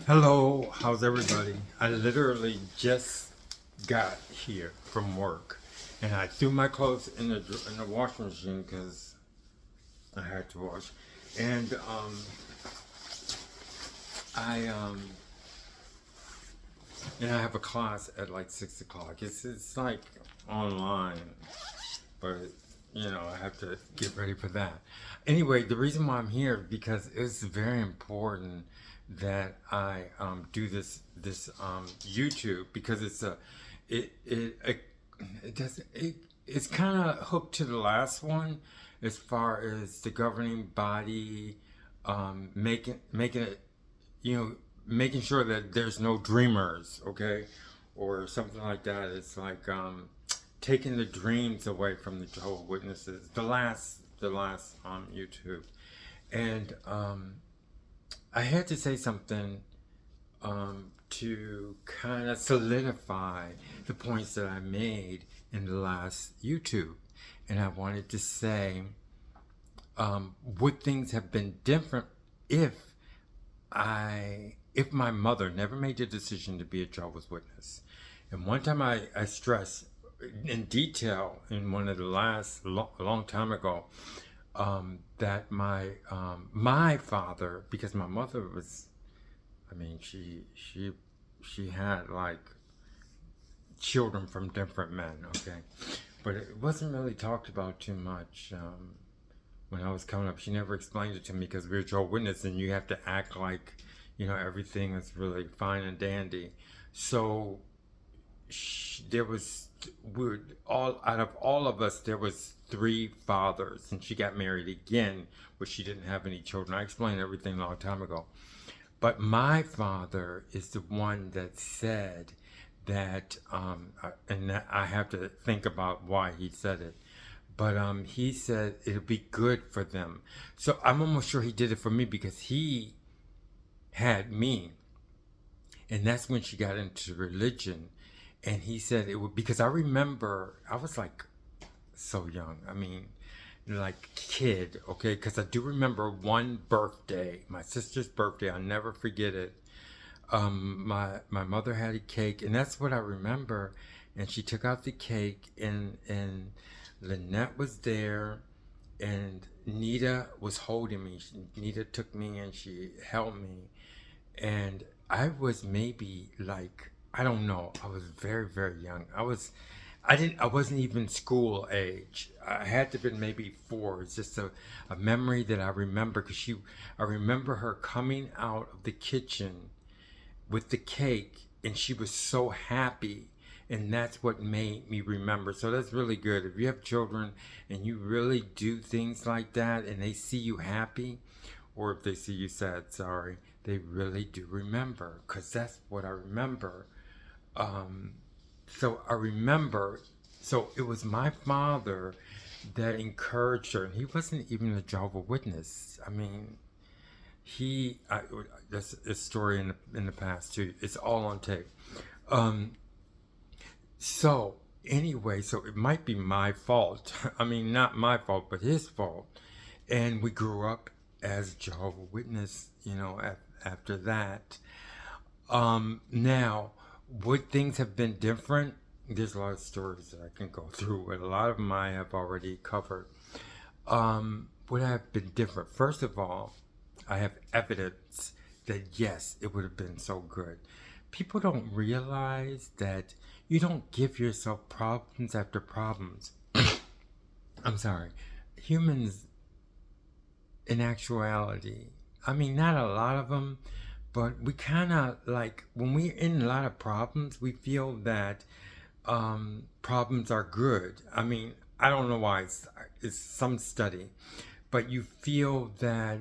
Hello, how's everybody? I literally just got here from work, and I threw my clothes in the washing machine because I had to wash, and I and I have a class at like 6 o'clock. It's like online, but I have to get ready for that. Anyway, the reason why I'm here because it's very important that I do this YouTube because it doesn't it's kind of hooked to the last one as far as the governing body making it making sure that there's no dreamers, okay, or something like that. It's like taking the dreams away from the Jehovah's Witnesses. The last YouTube, and I had to say something to kind of solidify the points that I made in the last YouTube, and I wanted to say would things have been different if if my mother never made the decision to be a Jehovah's Witness. And one time I stressed in detail in one of the last long time ago that my father, because my mother was, I mean, she had like children from different men, okay, but it wasn't really talked about too much. When I was coming up, she never explained it to me because we were Jehovah's Witness, and you have to act like everything is really fine and dandy. So there was we all out of all of us there was three fathers, and she got married again, but she didn't have any children. I explained everything a long time ago. But my father is the one that said that, and I have to think about why he said it. But he said it'll be good for them. So I'm almost sure he did it for me because he had me, and that's when she got into religion. And he said it would, because I remember I was like so young. I mean, like kid, okay? Because I do remember one birthday, my sister's birthday. I'll never forget it. My mother had a cake, and that's what I remember. And she took out the cake, and Lynette was there, and Nita was holding me. Nita took me and she held me, and I was maybe like, I don't know. I was very very young. I wasn't even school age. I had to have been maybe 4. It's just a memory that I remember because I remember her coming out of the kitchen with the cake, and she was so happy, and that's what made me remember. So that's really good. If you have children and you really do things like that and they see you happy, or if they see you sad, sorry, they really do remember, because that's what I remember. um, so I remember, so it was my father that encouraged her, and he wasn't even a Jehovah's Witness. I mean, that's a story in the past too. It's all on tape. Um, so anyway, so it might be my fault. I mean, not my fault, but his fault. And we grew up as Jehovah's Witness. After that. Now, would things have been different? There's a lot of stories that I can go through, and a lot of them I have already covered. Would have been different? First of all, I have evidence that yes, it would have been so good. People don't realize that you don't give yourself problems after problems. I'm sorry. Humans, in actuality, I mean, not a lot of them, but we kind of like when we're in a lot of problems, we feel that problems are good. I mean, I don't know why. It's some study, but you feel that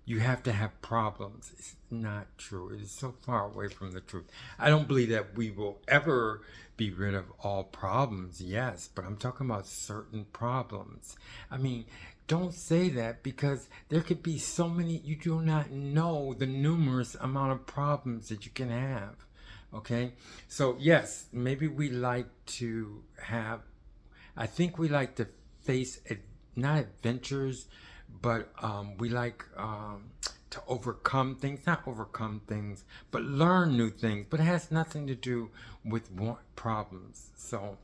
you have to have problems. It's not true. It is so far away from the truth. I don't believe that we will ever be rid of all problems, yes, but I'm talking about certain problems. I mean, don't say that, because there could be so many, you do not know the numerous amount of problems that you can have. Okay? So, yes, maybe we like to have, I think we like to face, not adventures, but we like to overcome things, not overcome things, but learn new things. But it has nothing to do with problems. So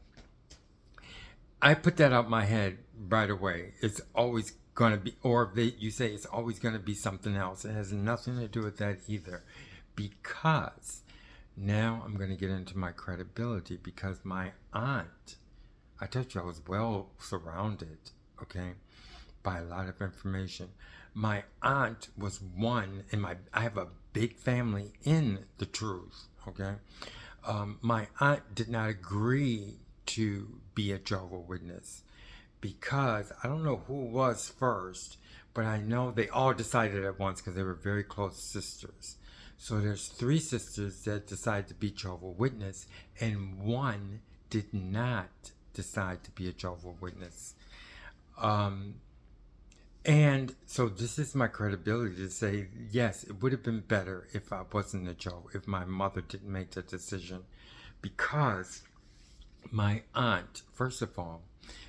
I put that out my head right away. It's always going to be, or you say it's always going to be something else. It has nothing to do with that either. Because now I'm going to get into my credibility, because my aunt, I told you I was well surrounded, okay, by a lot of information. My aunt was one, and I have a big family in the truth, okay. My aunt did not agree to be a Jehovah's Witness, because I don't know who was first, but I know they all decided at once because they were very close sisters. So there's 3 sisters that decided to be Jehovah's Witness, and one did not decide to be a Jehovah's Witness. And so this is my credibility to say, yes, it would have been better if I wasn't a Jehovah, if my mother didn't make that decision. Because my aunt, first of all,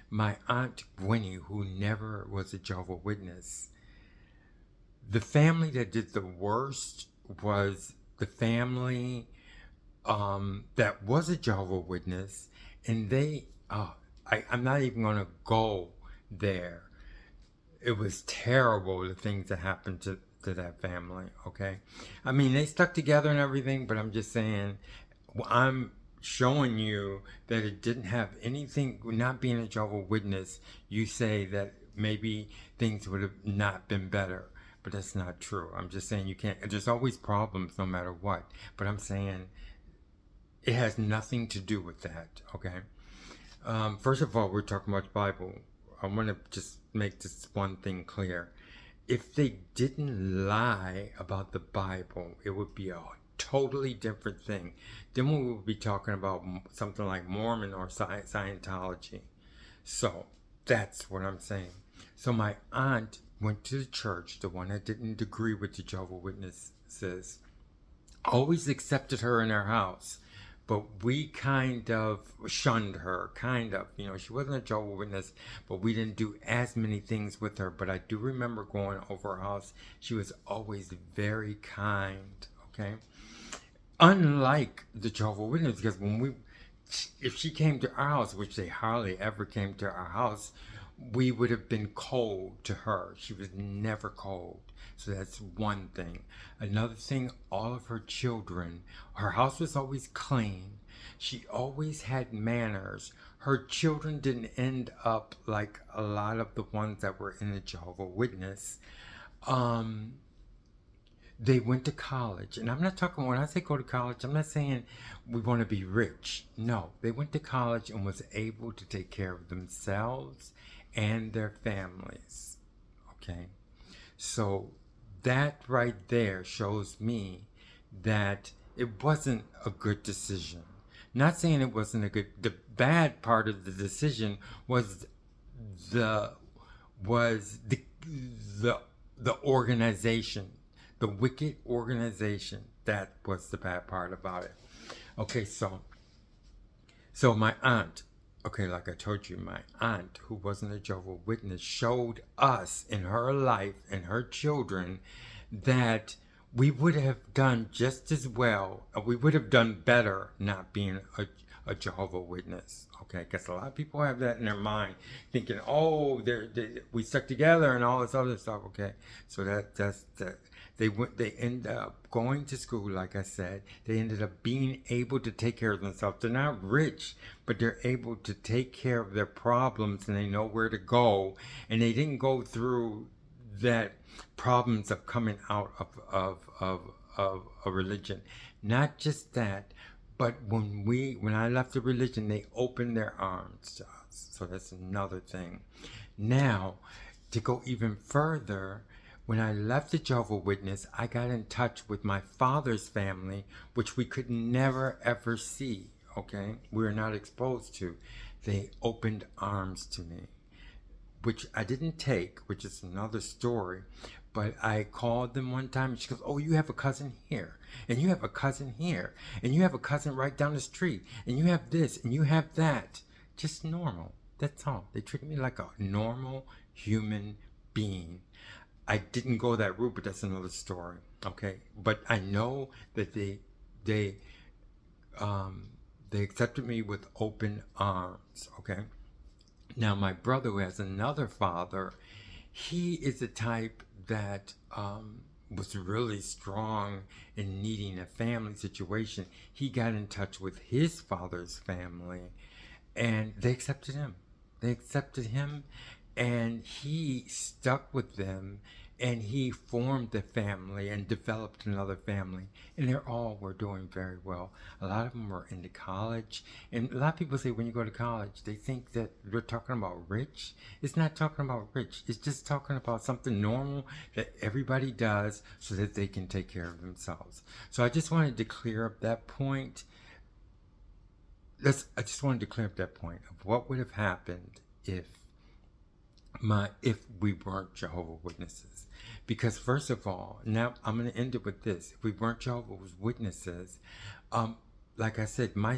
my aunt Winnie, who never was a Jehovah's Witness, the family that did the worst was the family that was a Jehovah's Witness, and I'm not even going to go there. It was terrible, the things that happened to that family, okay? I mean, they stuck together and everything, but I'm just saying, I'm showing you that it didn't have anything, not being a Jehovah's Witness, you say that maybe things would have not been better. But that's not true. I'm just saying you can't, there's always problems no matter what. But I'm saying it has nothing to do with that, okay? First of all, we're talking about the Bible. I want to just make this one thing clear. If they didn't lie about the Bible, it would be a totally different thing. Then we would be talking about something like Mormon or Scientology. So that's what I'm saying. So my aunt went to the church, the one that didn't agree with the Jehovah's Witnesses, always accepted her in our house. But we kind of shunned her, kind of. You know, she wasn't a Jehovah's Witness, but we didn't do as many things with her. But I do remember going over her house. She was always very kind, okay? Unlike the Jehovah's Witnesses, because if she came to our house, which they hardly ever came to our house, we would have been cold to her. She was never cold. So that's one thing. Another thing, all of her children, her house was always clean. She always had manners. Her children didn't end up like a lot of the ones that were in the Jehovah's Witness. They went to college. And I'm not talking, when I say go to college, I'm not saying we want to be rich. No, they went to college and was able to take care of themselves and their families. Okay? So that right there shows me that it wasn't a good decision. Not saying it wasn't a good, the bad part of the decision was the organization, the wicked organization. That was the bad part about it. Okay, so my aunt, okay, like I told you, my aunt, who wasn't a Jehovah's Witness, showed us in her life and her children that we would have done just as well, we would have done better not being a Jehovah's Witness, okay? Because a lot of people have that in their mind, thinking, oh, we stuck together and all this other stuff, okay? So that's that. They end up going to school, like I said. They ended up being able to take care of themselves. They're not rich, but they're able to take care of their problems, and they know where to go. And they didn't go through that problems of coming out of a religion. Not just that, but when I left the religion, they opened their arms to us. So that's another thing. Now, to go even further, when I left the Jehovah's Witness, I got in touch with my father's family, which we could never ever see, okay? We were not exposed to. They opened arms to me, which I didn't take, which is another story. But I called them one time, and she goes, oh, you have a cousin here, and you have a cousin here, and you have a cousin right down the street, and you have this, and you have that. Just normal. That's all. They treated me like a normal human being. I didn't go that route, but that's another story. Okay, but I know that they they accepted me with open arms. Okay, now my brother, who has another father, he is the type that was really strong in needing a family situation. He got in touch with his father's family, and they accepted him. They accepted him, and he stuck with them, and he formed a family and developed another family, and they're all were doing very well. A lot of them were into college, and a lot of people say when you go to college, they think that we're talking about rich. It's not talking about rich. It's just talking about something normal that everybody does so that they can take care of themselves. So I just wanted to clear up that point. I just wanted to clear up that point of what would have happened if we weren't Jehovah's Witnesses. Because first of all, now I'm going to end it with this: if we weren't Jehovah's Witnesses, like I said, my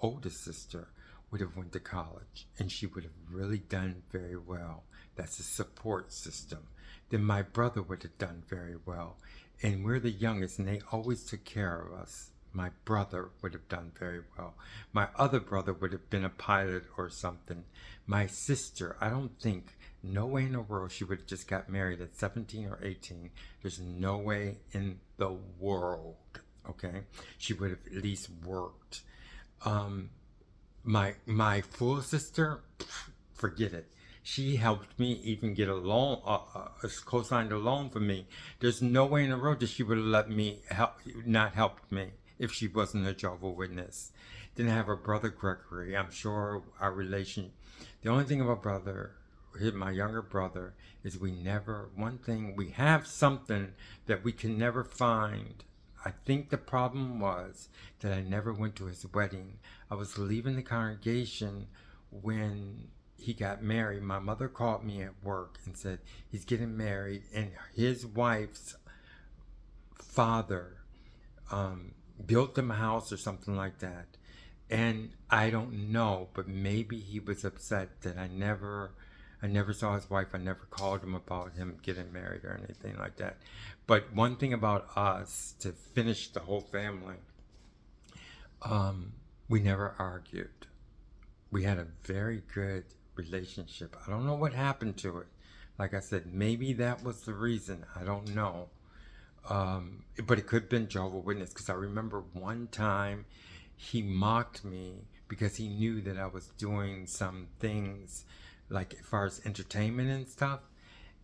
oldest sister would have went to college, and she would have really done very well. That's a support system. Then my brother would have done very well, and we're the youngest, and they always took care of us. My brother would have done very well. My other brother would have been a pilot or something. My sister, I don't think, no way in the world she would have just got married at 17 or 18. There's no way in the world, okay? She would have at least worked. My full sister, forget it. She helped me even get a loan, co-signed a loan for me. There's no way in the world that she would have let me not helped me if she wasn't a Jehovah's Witness. Then I have a brother Gregory. I'm sure our relation. The only thing about my younger brother, is we have something that we can never find. I think the problem was that I never went to his wedding. I was leaving the congregation when he got married. My mother called me at work and said he's getting married, and his wife's father built them a house or something like that. And I don't know, but maybe he was upset that I never saw his wife. I never called him about him getting married or anything like that. But one thing about us, to finish the whole family, we never argued. We had a very good relationship. I don't know what happened to it. Like I said, maybe that was the reason. I don't know. But it could have been Jehovah's Witness, because I remember one time he mocked me because he knew that I was doing some things like as far as entertainment and stuff,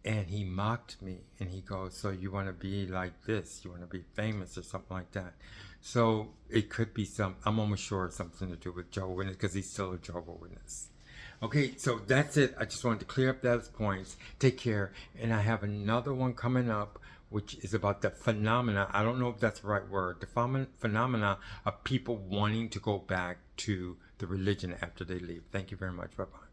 and he mocked me, and he goes, so you want to be like this, you want to be famous or something like that. So it could be I'm almost sure something to do with Jehovah's Witness, because he's still a Jehovah's Witness. Okay, so that's it. I just wanted to clear up those points. Take care. And I have another one coming up, which is about the phenomena. I don't know if that's the right word. The phenomena of people wanting to go back to the religion after they leave. Thank you very much. Bye-bye.